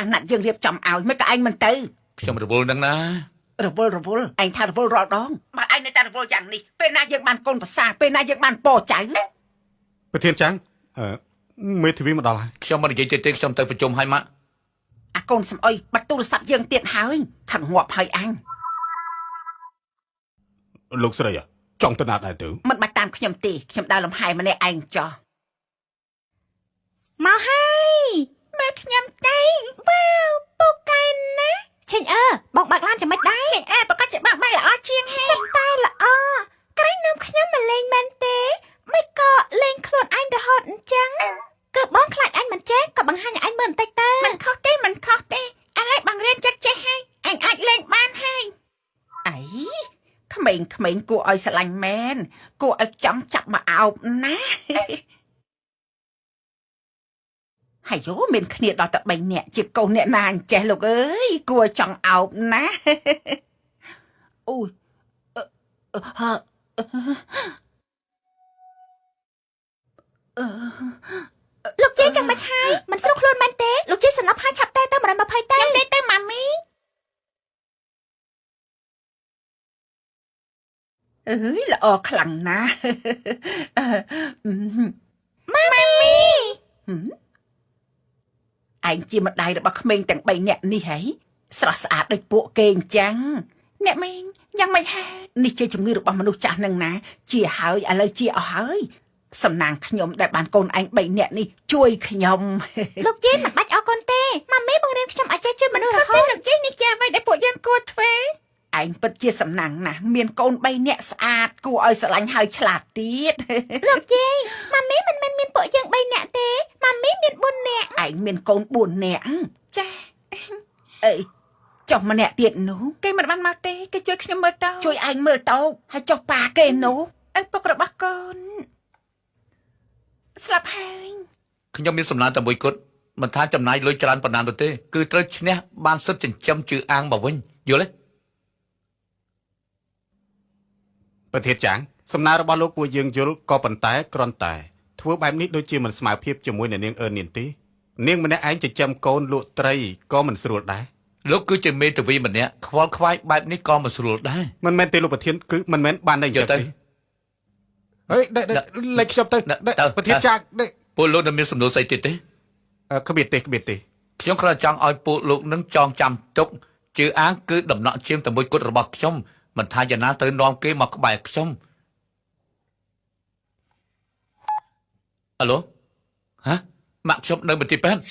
ចាស់ណាត់យើងរៀបចំឲ្យមិនក៏ឯងមិនទៅខ្ញុំរវល់នឹងណារវល់ឯងថារវល់រាល់ដងបើឯងនៅតែរវល់យ៉ាងនេះពេលណាយើងបានកូនប្រសាពេលណាយើងបានពោចៅប្រធានចាំងមេធាវីមកដល់ហើយខ្ញុំមិននិយាយទេខ្ញុំទៅប្រជុំឲ្យមកអាកូនសំអុយបាត់ទូរស័ព្ទយើងទៀតហើយខាត់ងាប់ហើយអញលោកស្រីចង់ទៅណាដែរទៅមិនបាច់តាមខ្ញុំទេខ្ញុំដើរលំហែម្នាក់ឯងចោះមកហើយម៉ែខ្ញុំទៅវ៉ាវពូកែណាឆេងបងបើកឡានចាំមិនដែរឆេងប្រកាសជាបើកបាយល្អជាងហើយសិតតែល្អក្រែងនាំខ្ញុំមកលេងមែនទេមិនក៏លេងខ្លួនឯងរហូតអញ្ចឹងគឺបងខ្លាចអញមិនចេះក៏បង្ហាញឲ្យអញមើលបន្តិចទៅមិនខុសទេឥឡូវបងរៀនចិត្តចេះហើយអញអាចលេងបានហើយអីក្មេងៗគួរឲ្យស្រឡាញ់មែនគួរឲ្យចង់ចាប់មកអោបណាហើយយោមានគ្នាដល់តែ3នាក់ជាកូនអ្នកណាអញ្ចេះលោកអើយគួរចង់អោបណាអូយលោកជេចាំមិនហើយមិនស្រុកខ្លួនមែនទេលោកជេសំណប់ហើយឆាប់តែទៅ120ទេទេម៉ាមីអើយល្អខ្លាំងណាស់ម៉ាមីឯងជាម្ដាយរបស់ក្មេងទាំង3នាក់នេះហីស្រស់ស្អាតដូចពួកគេអញ្ចឹងអ្នកមីងយ៉ាងម៉េចហេនេះជាជំងឺរបស់មនុស្សចាស់នឹងណាជាហើយឥឡូវជាអស់ហើយសំណាងខ្ញុំដែលបានកូនឯង3នាក់នេះជួយខ្ញុំលោកជេមិនបាច់អរគុណទេម៉ាមីបង្រៀនខ្ញុំឲ្យចេះជួយមនុស្សរហូតលោកជេនេះជាអ្វីដែលពួកយើងគួរធ្វើឯងពិតជាសំណាងណាស់មានកូន3នាក់ស្អាតគួរឲ្យស្រឡាញ់ហើយឆ្លាតទៀតលោកជេម៉ាមីមិនមែនមានពួកយើង3នាក់ទេម៉ាមីមាន4នាក់ឯងមានកូន4នាក់ចាចុះម្នាក់ទៀតនោះគេមិនបានមកទេគេជួយខ្ញុំមើលតោជួយឯងមើលតោហើយចុះប៉ាគេនោះឪពុករបស់កូនស្លាប់ហើយខ្ញុំមានសំណាញ់តែមួយគត់មិនថាចំណាយលុយច្រើនប៉ុណ្ណានោះទេគឺត្រូវឈ្នះបានសិទ្ធិចិញ្ចឹមជឿអាងមកវិញយល់ទេប្រធានចាំងសំណើរបស់លោកពួកយើងយល់ក៏ប៉ុន្តែគ្រាន់តែធ្វើបែបនេះដូចជាមិនស្មើភាពជាមួយនឹងនាងអឺននាងទេនាងម្នាក់ឯងចិញ្ចឹមកូនលក់ត្រីក៏មិនស្រួលដែរលោកគឺជាមេធាវីម្នាក់ខ្វល់ខ្វាយបែបនេះក៏មិនស្រួលដែរមិនមែនទេលោកប្រធានគឺមិនមែនបានតែអញ្ចឹងទេហេលេខខ្ញុំទៅប្រធានចាក់ពួកលោកនឹងមានសំណួរស្អីទៀតទេគ្មានទេខ្ញុំគ្រាន់តែចង់ឲ្យពួកលោកនឹងចងចាំទុកជឿអាងគឺដំណក់ឈាមតែមួយគត់របស់ខ្ញុំមិនថាយ៉ាងណាត្រូវនាំគេមកក្បែរខ្ញុំអាឡូម៉ាក់ខ្ញុំនៅមន្ទីរពេទ្យ